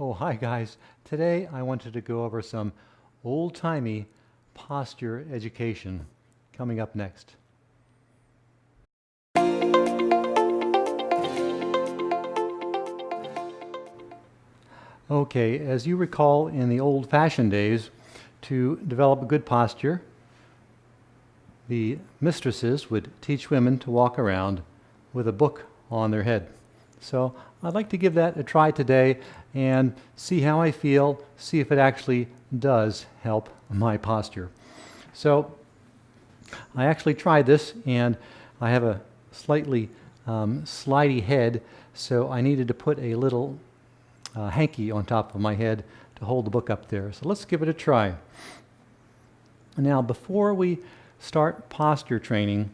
Oh, hi guys. Today I wanted to go over some old-timey posture education coming up next. Okay, as you recall in the old-fashioned days, to develop a good posture, the mistresses would teach women to walk around with a book on their head. So I'd like to give that a try today and see how I feel, see if it actually does help my posture. So I actually tried this, and I have a slightly slidey head, so I needed to put a little hanky on top of my head to hold the book up there. So let's give it a try. Now, before we start posture training,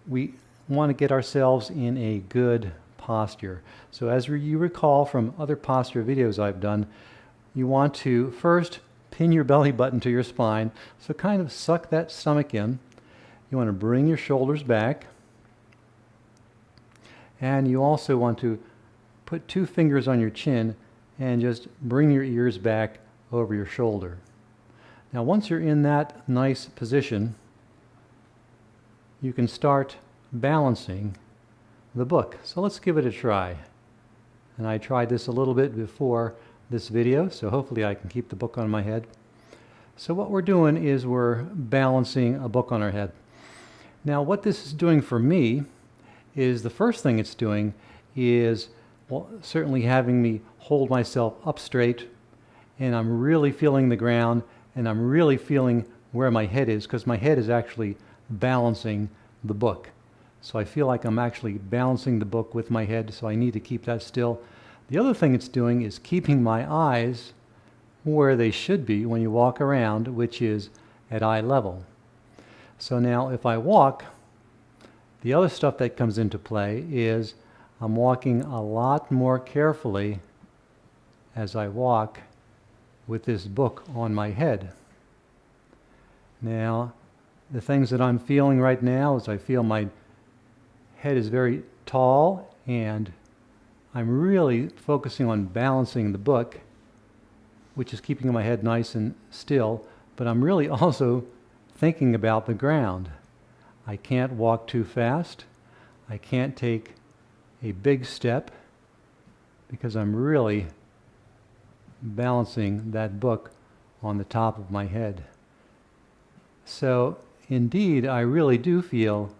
we want to get ourselves in a good posture. So as you recall from other posture videos I've done, you want to first pin your belly button to your spine, so kind of suck that stomach in. You want to bring your shoulders back, and you also want to put 2 fingers on your chin and just bring your ears back over your shoulder. Now once you're in that nice position, you can start balancing the book. So let's give it a try. And I tried this a little bit before this video, so hopefully I can keep the book on my head. So what we're doing is we're balancing a book on our head. Now what this is doing for me is the first thing it's doing is certainly having me hold myself up straight, and I'm really feeling the ground, and I'm really feeling where my head is, because my head is actually balancing the book. So I feel like I'm actually balancing the book with my head, so I need to keep that still. The other thing it's doing is keeping my eyes where they should be when you walk around, which is at eye level. So now if I walk, the other stuff that comes into play is I'm walking a lot more carefully as I walk with this book on my head. Now, the things that I'm feeling right now is I feel my head is very tall, and I'm really focusing on balancing the book, which is keeping my head nice and still, but I'm really also thinking about the ground. I can't walk too fast. I can't take a big step because I'm really balancing that book on the top of my head. So indeed, I really do feel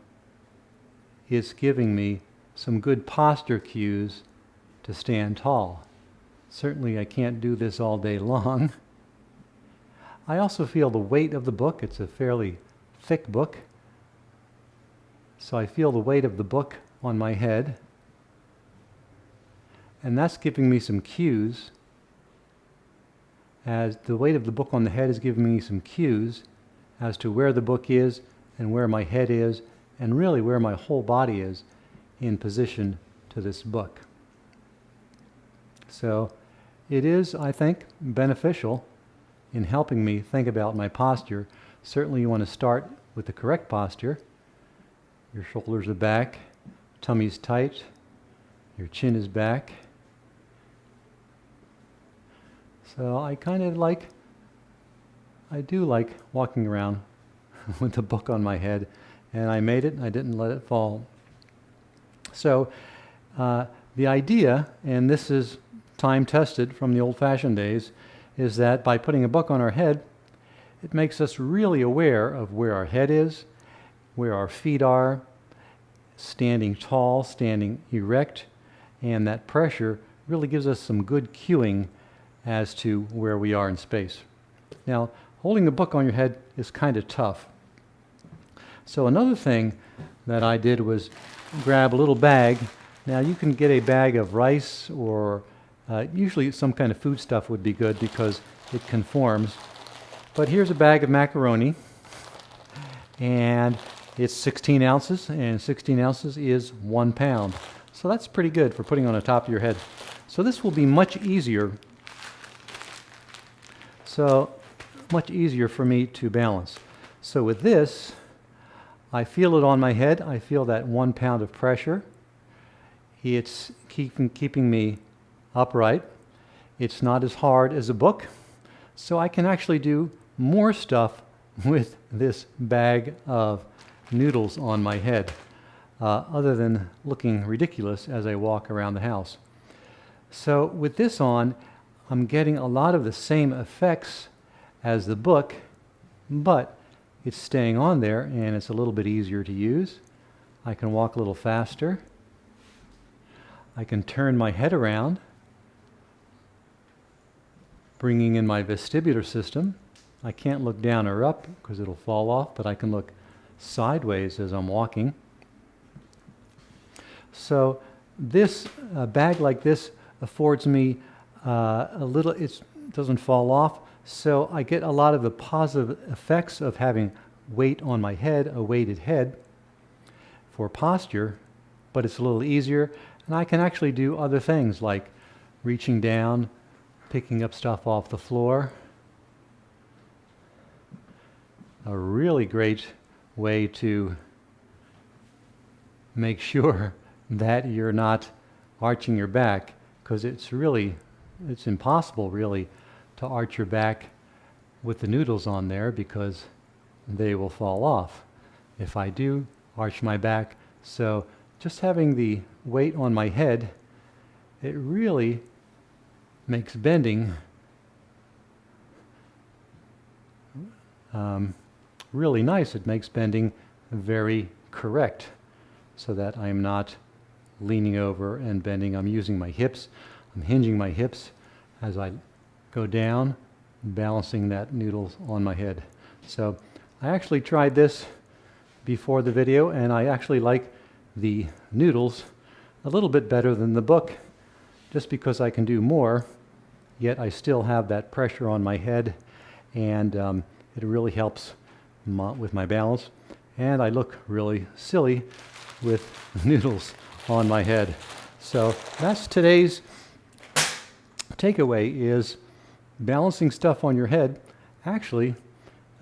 it's giving me some good posture cues to stand tall. Certainly I can't do this all day long. I also feel the weight of the book. It's a fairly thick book, so I feel the weight of the book on my head, and that's giving me some cues. As the weight of the book on the head is giving me some cues as to where the book is and where my head is, and really where my whole body is in position to this book. So it is, I think, beneficial in helping me think about my posture. Certainly you want to start with the correct posture. Your shoulders are back, tummy's tight, your chin is back. So I do like walking around with the book on my head, and I made it, I didn't let it fall. So the idea, and this is time tested from the old-fashioned days, is that by putting a book on our head, it makes us really aware of where our head is, where our feet are, standing tall, standing erect, and that pressure really gives us some good cueing as to where we are in space. Now, holding a book on your head is kind of tough. So another thing that I did was grab a little bag. Now you can get a bag of rice, or usually some kind of food stuff would be good because it conforms. But here's a bag of macaroni, and it's 16 ounces, and 16 ounces is 1 pound. So that's pretty good for putting on the top of your head. So this will be much easier for me to balance. So with this, I feel it on my head. I feel that 1 pound of pressure. It's keeping me upright. it's not as hard as a book, so I can actually do more stuff with this bag of noodles on my head, other than looking ridiculous as I walk around the house. So with this on, I'm getting a lot of the same effects as the book, but it's staying on there and it's a little bit easier to use. I can walk a little faster. I can turn my head around, bringing in my vestibular system. I can't look down or up because it'll fall off, but I can look sideways as I'm walking. So this bag like this affords me a little, it doesn't fall off, so I get a lot of the positive effects of having weight on my head, a weighted head for posture, but it's a little easier, and I can actually do other things like reaching down, picking up stuff off the floor. A really great way to make sure that you're not arching your back, because it's impossible really to arch your back with the noodles on there because they will fall off if I do arch my back. So just having the weight on my head, it really makes bending really nice. It makes bending very correct so that I'm not leaning over and bending. I'm using my hips. I'm hinging my hips as I go down, balancing that noodles on my head. So I actually tried this before the video, and I actually like the noodles a little bit better than the book, just because I can do more, yet I still have that pressure on my head, and it really helps with my balance, and I look really silly with noodles on my head. So that's today's takeaway, is balancing stuff on your head actually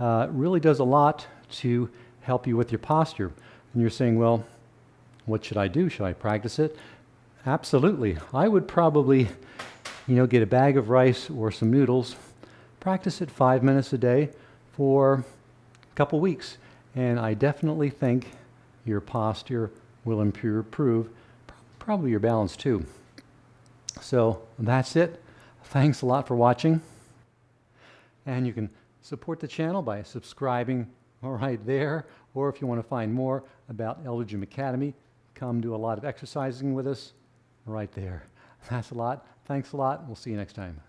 really does a lot to help you with your posture. And you're saying, well, what should I do? Should I practice it? Absolutely. I would probably, get a bag of rice or some noodles, practice it 5 minutes a day for a couple weeks, and I definitely think your posture will improve, probably your balance too. So that's it. Thanks a lot for watching. And you can support the channel by subscribing right there, or if you want to find more about Eldergym Academy, come do a lot of exercising with us right there. That's a lot. Thanks a lot. We'll see you next time.